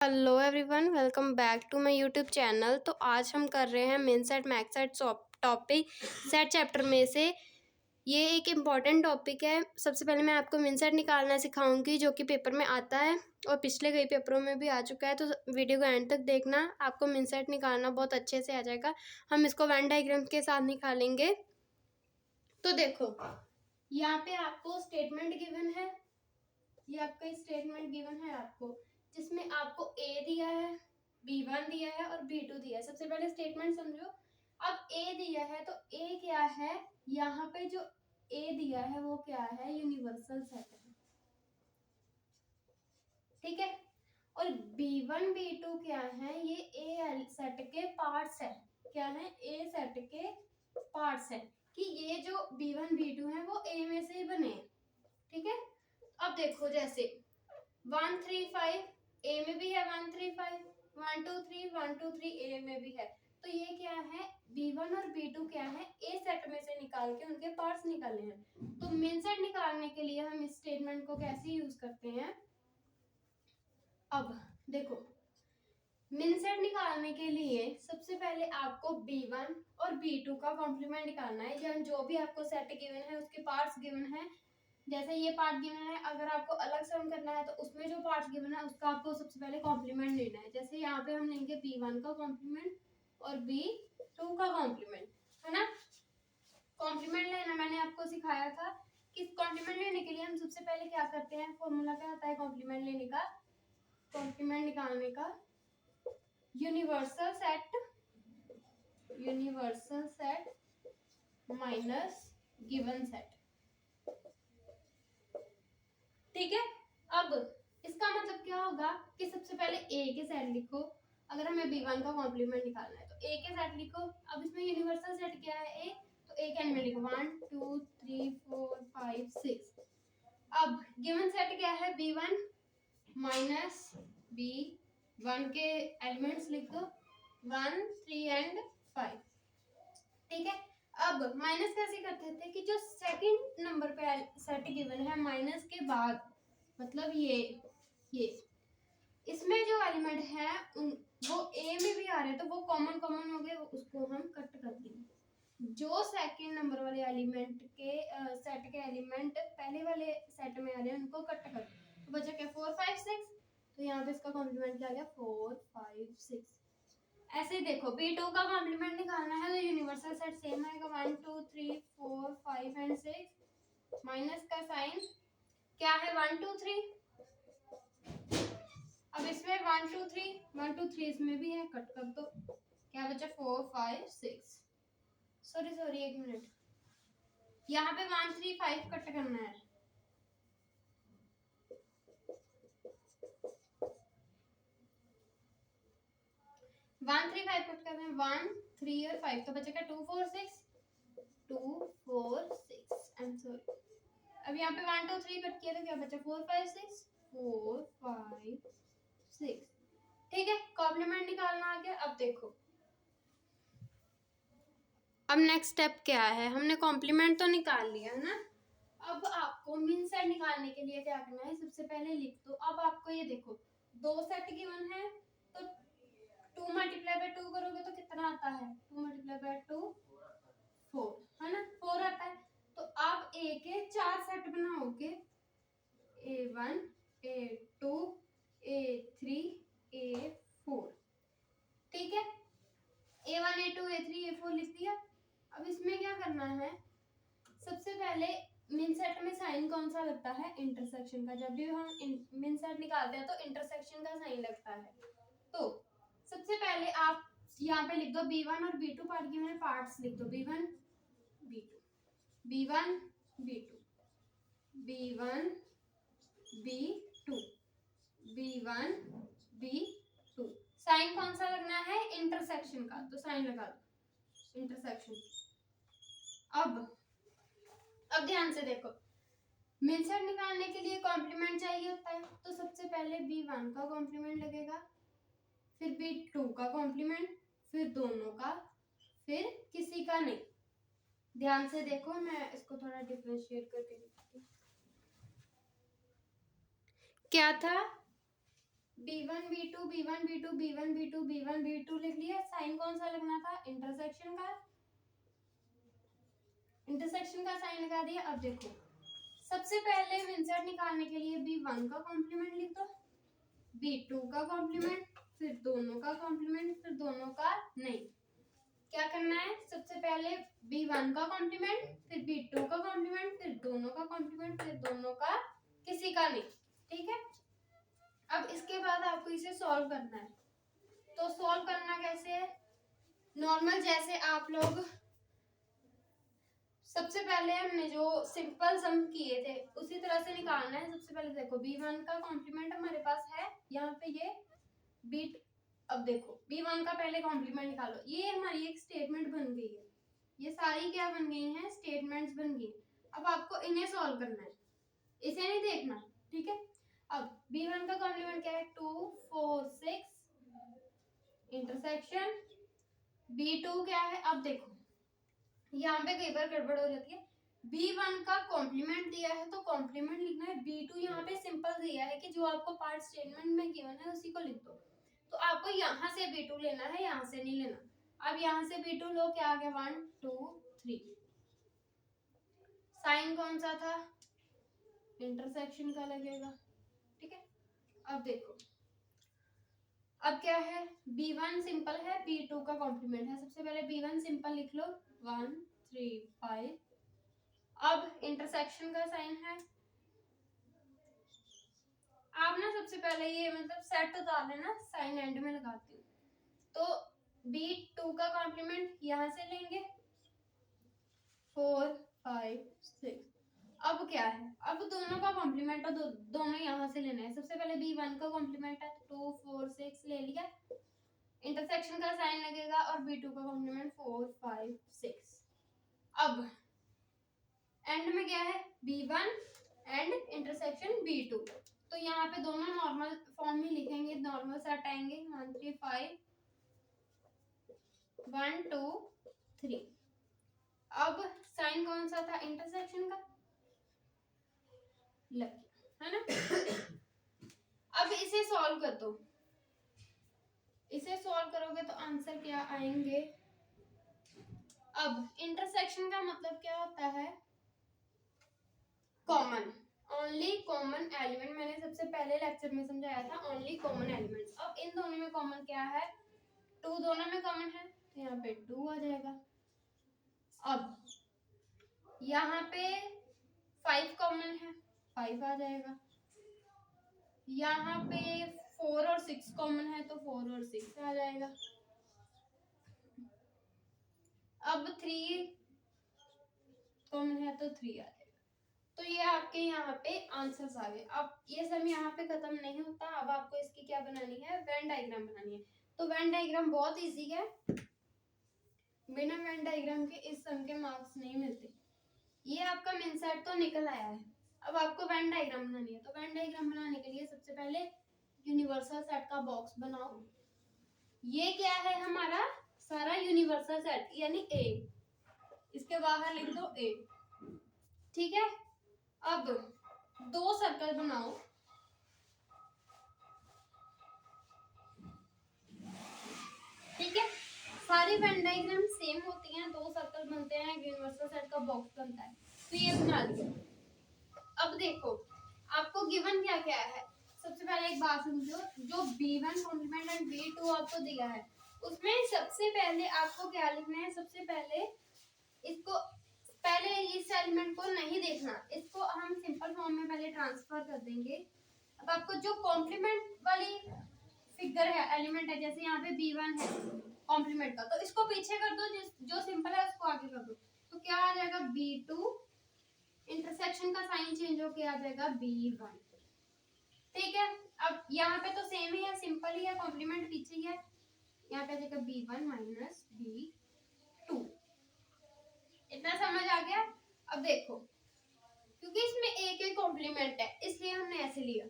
Hello everyone, welcome back to my YouTube channel. तो आज हम कर रहे हैं main set max set topic set chapter में से। ये एक इम्पॉर्टेंट टॉपिक है। सबसे पहले मैं आपको मेन सेट निकालना सिखाऊंगी, जो कि पेपर में आता है और पिछले कई पेपरों में भी आ चुका है। तो वीडियो को एंड तक देखना, आपको मेन सेट निकालना बहुत अच्छे से आ जाएगा। हम इसको वेन डायग्राम के साथ निकालेंगे। तो देखो, यहाँ पे आपको स्टेटमेंट गिवन है। ये आपका स्टेटमेंट गिवन है आपको, जिसमें आपको ए दिया है, B1 दिया है और B2 दिया है। सबसे पहले स्टेटमेंट समझो। अब ए दिया है तो ए क्या है, यहाँ पे जो ए दिया है वो क्या है, यूनिवर्सल सेट है, ठीक है। और B1 B2 क्या है, ये ए सेट के पार्ट्स है। क्या है, ए सेट के पार्ट्स है, कि ये जो B1 B2 है वो ए में से ही बने, ठीक है। अब देखो, जैसे 1 3 5 ए में भी है, 1 3 5 1 2 3 1 2 3 ए में भी है। तो ये क्या है, B1 और B2 क्या है, ए सेट में से निकाल के उनके पार्ट्स निकाले हैं। तो मेन सेट निकालने के लिए हम इस स्टेटमेंट को कैसे यूज करते हैं। अब देखो, मेन सेट निकालने के लिए सबसे पहले आपको B1 और B2 का कॉम्प्लीमेंट निकालना है। जो भी आपको सेट गिवन है उसके पार्ट्स गिवन है। जैसे ये पार्ट गिवन है, अगर आपको अलग सम करना है तो उसमें जो पार्ट गिवन है उसका आपको सबसे पहले कॉम्प्लीमेंट लेना है। जैसे यहाँ पे हम लेंगे B1 का कॉम्प्लीमेंट और B2 का कॉम्प्लीमेंट, है ना। कॉम्प्लीमेंट लेना मैंने आपको सिखाया था कि कॉम्प्लीमेंट लेने के लिए हम सबसे पहले क्या करते हैं, फॉर्मूला क्या होता है कॉम्प्लीमेंट लेने का, कॉम्प्लीमेंट निकालने का। Universal set minus given set, ठीक है। अब इसका मतलब क्या होगा कि सबसे पहले ए के सेट लिखो। अगर हमें B1 का कॉम्प्लीमेंट निकालना है तो ए के सेट लिखो। अब इसमें यूनिवर्सल सेट क्या है, ए, तो ए के एंड में लिखो 1 2 3 4 5 6। अब गिवन सेट क्या है, B1 माइनस B1 के एलिमेंट्स लिख दो 1 3 एंड 5, ठीक है। अब माइनस कैसे करते थे कि जो सेकंड नंबर पे सेट गिवन है माइनस के बाद, मतलब ये इसमें जो एलिमेंट है उन वो ए में भी आ रहे हैं, तो वो कॉमन हो गए, उसको हम कट कर देंगे। जो सेकंड नंबर वाले एलिमेंट के सेट के एलिमेंट पहले वाले सेट में आ रहे हैं उनको कट कर, तो बचा क्या 4 5 6। तो यहाँ पे इसका कॉम्प्लीमेंट क्या आ गया 4 5 6। ऐसे ही देखो, B2 का कॉम्प्लीमेंट निकालना है तो यूनिवर्सल सेट सेम आएगा 1 2 3 4 5 एंड 6। माइनस का साइन क्या है 1 2 3। अब इसमें 1 2 3 इसमें भी है, कट कर दो, क्या बचा 4 5 6। सॉरी एक मिनट, यहाँ पे 1 3 5 कट करना है। वन थ्री फाइव कट करना है, 1 3 और 5, तो बचेगा 2 4 6 2 4 6। I am sorry. अब यहाँ पे 1 2 3 कट किया तो क्या बचा 4 5 6 4 5 6, ठीक है। कॉम्प्लीमेंट निकालना आ गया। अब देखो, अब नेक्स्ट स्टेप क्या है, हमने कॉम्प्लीमेंट तो निकाल लिया ना। अब आपको मीन सेट निकालने के लिए क्या करना है, सबसे पहले लिख दो। अब आपको ये देखो, दो सेट गिवन है तो 2 मल्टीप्लाई बाय 2 करोगे तो कितना आता है, 2 मल्टीप्लाई बाय 2 4, है ना, 4 आता है। तो आप ए के 4 सेट बनाओगे, A1 A2 A3 A4, ठीक है। A1 A2 A3 A4 लिख दिया। अब इसमें क्या करना है, सबसे पहले मिन सेट में साइन कौन सा लगता है, इंटरसेक्शन का। जब भी हम मिन सेट निकालते हैं तो इंटरसेक्शन का साइन लगता है। तो सबसे पहले आप यहाँ पे लिख दो B1 और B2 पार्ट के मैंने पार्ट्स लिख दो, B1 B2 B1 B2 B1 B2 B1 B2। Sign कौन सा लगना है, इंटरसेक्शन का, तो साइन लगा दो इंटरसेक्शन। अब ध्यान से देखो, मिन सेट निकालने के लिए कॉम्प्लीमेंट चाहिए होता है, तो सबसे पहले B1 का कॉम्प्लीमेंट लगेगा, फिर B2 का कॉम्प्लीमेंट, फिर दोनों का, फिर किसी का नहीं। ध्यान से देखो, मैं इसको थोड़ा डिफरेंशिएट करके दिखाती हूँ। क्या था, B1 B2 B1 B2 B1 B2 B1 B2 लिख लिया। साइन कौन सा लगना था? इंटरसेक्शन का, इंटरसेक्शन का साइन लगा दिया। अब देखो सबसे पहले इंसर्ट निकालने के लिए B1 का कॉम्प्लीमेंट लिख दो, B2 का कॉम्प्लीमेंट, फिर दोनों का कॉम्प्लीमेंट, फिर दोनों का नहीं। क्या करना है? सबसे पहले B1 का कॉम्प्लीमेंट, फिर B2 का कॉम्प्लीमेंट, फिर दोनों का कॉम्प्लीमेंट, फिर दोनों का किसी का नहीं। ठीक है। अब इसके बाद आपको इसे सॉल्व करना है। तो सॉल्व करना कैसे है? नॉर्मल जैसे आप लोग सबसे पहले हमने जो सिंपल सम किए थे उसी तरह से निकालना है। सबसे पहले देखो B1 का कॉम्प्लीमेंट हमारे पास है यहाँ पे ये बीट। अब देखो B1 का पहले कॉम्प्लीमेंट निकालो। ये हमारी एक स्टेटमेंट बन गई है। ये सारी क्या बन गई हैं? स्टेटमेंट्स बन गई। अब आपको इन्हें सॉल्व करना है, इसे नहीं देखना। ठीक है। अब B1 का कॉम्प्लीमेंट क्या है? 2 4 6 इंटरसेक्शन। B2 क्या है? अब देखो यहाँ पे कई बार गड़बड़ हो जाती है। B1 का कॉम्प्लीमेंट दिया है तो कॉम्प्लीमेंट लिखना है। B2 यहाँ पे सिंपल दिया है कि जो आपको पार्ट स्टेटमेंट में गिवन है उसी को लिख दो। तो आपको यहाँ से B2 लेना है, यहाँ से नहीं लेना। अब यहाँ से B2 लो, क्या आ गया? 1 2 3। साइन कौन सा था? इंटरसेक्शन का लगेगा। ठीक है। अब देखो अब क्या है? B1 सिंपल है, B2 का कॉम्प्लीमेंट है। सबसे पहले B1 सिंपल लिख लो, 1 3 5। अब इंटरसेक्शन का साइन है। आप ना सबसे पहले ये मतलब सेट उतार लेना, साइन एंड में लगाती हूँ। तो B2 का कॉम्प्लीमेंट यहाँ से लेंगे, 4 5 6। अब क्या है? अब दोनों का कॉम्प्लीमेंट है, दोनों यहाँ से लेना है। सबसे पहले B1 का कॉम्प्लीमेंट है 2 4 6 ले लिया। इंटरसेक्शन का साइन लगेगा और B2 का कॉम्प्लीमेंट 4 5 6। अब एंड में क्या है? B1 and intersection B2। तो यहाँ पे दोनों नॉर्मल फॉर्म में लिखेंगे, नॉर्मल सेट आएंगे 1 3 5 1 2 3। अब साइन कौन सा था? इंटरसेक्शन का लग है ना। अब इसे सॉल्व कर दो। इसे सॉल्व करोगे तो आंसर क्या आएंगे? अब इंटरसेक्शन का मतलब क्या होता है? Common, only common element. मैंने सबसे पहले लेक्चर में समझाया था, ओनली कॉमन एलिमेंट्स। अब इन दोनों में कॉमन क्या है? 2 दोनों में कॉमन है तो यहाँ पे 2 आ जाएगा। अब यहाँ पे 5 कॉमन है, 5 आ जाएगा। यहाँ पे 4 और 6 कॉमन है तो 4 और 6 आ जाएगा। अब 3 कॉमन है तो 3 आ जाएगा। तो ये आपके यहाँ पे आंसर्स आ गए। अब ये सब यहाँ पे खत्म नहीं होता। अब आपको इसकी क्या बनानी है? वेन डायग्राम बनानी है। तो वेन डायग्राम बहुत इजी है, बिना वेन डायग्राम के इस सम के मार्क्स नहीं मिलते। ये आपका मेन सेट तो निकल आया है। अब आपको वेन डायग्राम बनानी है। तो वेन डायग्राम बनाने के लिए सबसे पहले यूनिवर्सल सेट का बॉक्स बनाओ। ये क्या है? हमारा सारा यूनिवर्सल सेट यानी ए। इसके बाहर लिख दो ए। ठीक है। अब 2 सर्कल बनाओ। ठीक है। सारी वेन डायग्राम सेम होती हैं, 2 सर्कल बनते हैं, यूनिवर्सल सेट का बॉक्स बनता है। तो ये बना लिया। अब देखो आपको गिवन क्या क्या है। सबसे पहले एक बात समझो, जो B1 कॉम्प्लीमेंट एंड B2 आपको दिया है उसमें सबसे पहले आपको क्या लिखना है? सबसे पहले इसको पहले इस एलिमेंट को नहीं देखना, इसको हम सिंपल फॉर्म में पहले ट्रांसफर कर देंगे। अब आपको जो कॉम्प्लीमेंट वाली फिगर है, एलिमेंट है, जैसे यहाँ पे B1 है कॉम्प्लीमेंट का, तो इसको पीछे कर दो, जो सिंपल है उसको आगे कर दो। तो क्या आ जाएगा? B2 इंटरसेक्शन का साइन चेंज होके आ जाएगा B1। ठीक है। अब यहाँ पे तो सेम ही है, सिंपल ही है, कॉम्प्लीमेंट पीछे ही है। यहाँ पे आ जाएगा B1 माइनस B2। इतना समझ आ गया? अब देखो क्योंकि इसमें एक ही कॉम्प्लीमेंट है इसलिए हमने ऐसे लिया,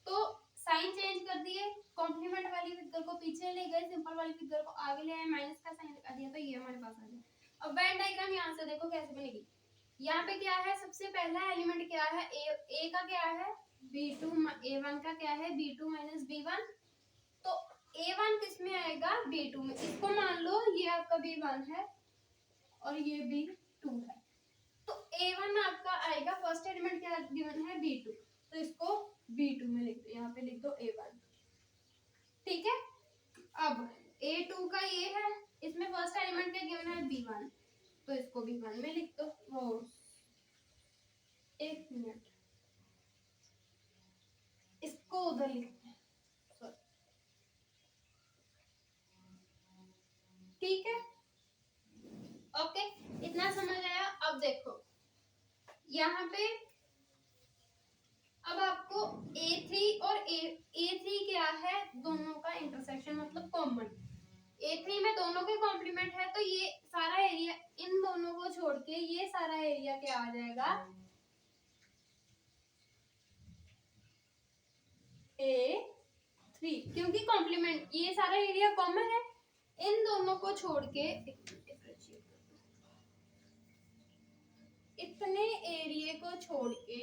तो साइन चेंज कर दिए, कॉम्प्लीमेंट वाली फिगर को पीछे ले गए, सिंपल वाली फिगर को आगे ले आए, माइनस का साइन लगा दिया, तो ये हमारे पास आ गया। अब वेन डायग्राम यहाँ से देखो कैसे बनेगी। यहाँ पे क्या है? सबसे पहला एलिमेंट क्या है? ए का क्या है? B2 A1 का क्या है B2 माइनस B1, तो A1 किस में आएगा B2 में। इसको मान लो ये आपका B1 है और ये B2 है, तो A1 आपका आएगा, फर्स्ट एलिमेंट क्या गिवन है B2, तो इसको B2 में लिख दो, यहाँ पे लिख दो A1, ठीक है। अब A2 का ये है, इसमें फर्स्ट एलिमेंट क्या गिवन है B1, तो इसको B1 में लिख दो। वो एक मिनट, इसको उधर लिखते हैं, ठीक है। ओके, इतना समझ आया। अब देखो यहाँ पे, अब आपको A3 और A3 क्या है, दोनों का इंटरसेक्शन मतलब कॉमन। A3 में दोनों के कॉम्प्लीमेंट है, तो ये सारा एरिया इन दोनों को छोड़ के ये सारा एरिया क्या आ जाएगा A3, क्योंकि कॉम्प्लीमेंट ये सारा एरिया कॉमन है, इन दोनों को छोड़ के इतने एरिया को छोड़ के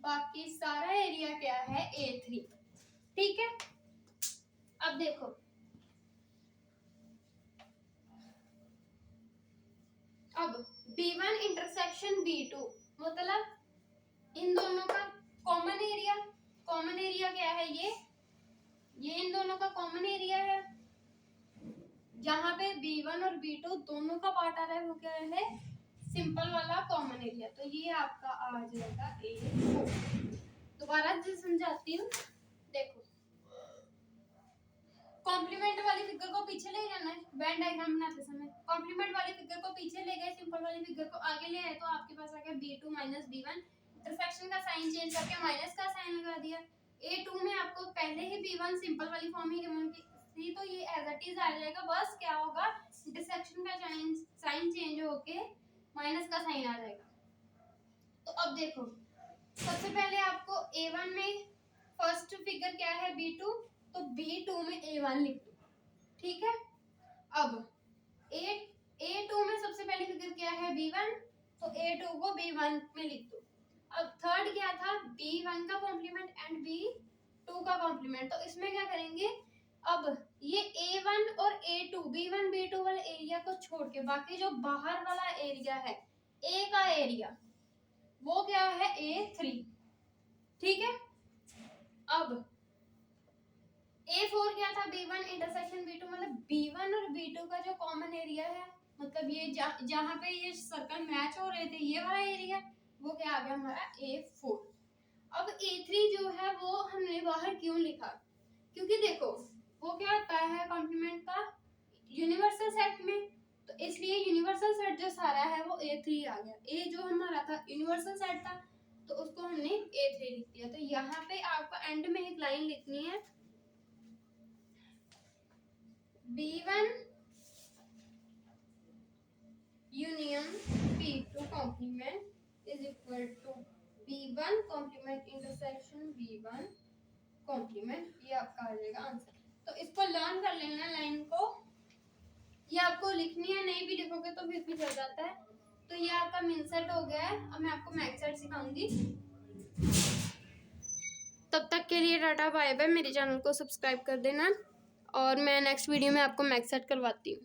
बाकी सारा एरिया क्या है A3, ठीक है। अब देखो अब B1 इंटरसेक्शन B2 मतलब इन दोनों का कॉमन एरिया क्या है, ये इन दोनों का कॉमन एरिया है, जहां पे B1 और B2 दोनों का पार्ट आ रहा है, वो क्या है सिंपल वाला कॉमन एरिया, तो ये आपका आ जाएगा A4। दोबारा से समझाती हूँ, देखो कॉम्प्लीमेंट वाली फिगर को पीछे ले जाना है, वेन डायग्राम बनाते समय कॉम्प्लीमेंट वाली फिगर को पीछे ले गए, सिंपल वाली फिगर को आगे ले आए, तो आपके पास आ गया B2 माइनस B1, इंटरसेक्शन का साइन चेंज करके माइनस का साइन लगा दिया। A2 में आपको पहले ही B1 सिंपल वाली फॉर्म ही गिवन थी, तो ये एज इट इज आ जाएगा, बस क्या होगा इंटरसेक्शन का साइन चेंज होके माइनस का साइन आ जाएगा। तो अब देखो सबसे पहले आपको A1 में फर्स्ट फिगर क्या है B2, तो B2 में A1 लिख दो, ठीक है। अब A2 में सबसे पहली फिगर क्या है B1, तो A2 को B1 में लिख दो। अब थर्ड क्या था B1 का कॉम्प्लीमेंट एंड B2 का कॉम्प्लीमेंट, तो इसमें क्या करेंगे, अब ये A1 और A2 B1 B2 वाले एरिया को छोड़ के बाकी जो बाहर वाला एरिया है A का एरिया, वो क्या है A3, ठीक है। अब A4 क्या था B1 इंटरसेक्शन B2 मतलब B1 और B2 का जो कॉमन एरिया है, मतलब ये जहां पे ये सर्कल मैच हो रहे थे ये वाला एरिया, वो क्या आ गया हमारा A4। अब A3 जो है वो हमने बाहर क्यों लिखा, क्योंकि देखो वो क्या होता है कॉम्प्लीमेंट का यूनिवर्सल सेट में, तो इसलिए यूनिवर्सल सेट जो सारा है वो A3 आ गया। A जो हमारा था यूनिवर्सल सेट था, तो उसको हमने A3 लिख दिया। तो यहाँ पे आपको एंड में एक लाइन लिखनी है, B1 union B2 complement is equal to B1 complement intersection B1 complement, ये आपका आ जाएगा आंसर। तो इसको लर्न कर लेना लाइन को, ये आपको लिखनी है, नहीं भी लिखोगे तो फिर भी चल जाता है। तो ये आपका मिन सेट हो गया है, अब मैं आपको मैक्स सेट सिखाऊंगी। तब तक के लिए टाटा बाय बाय, मेरे चैनल को सब्सक्राइब कर देना और मैं नेक्स्ट वीडियो में आपको मैक्स सेट करवाती हूँ।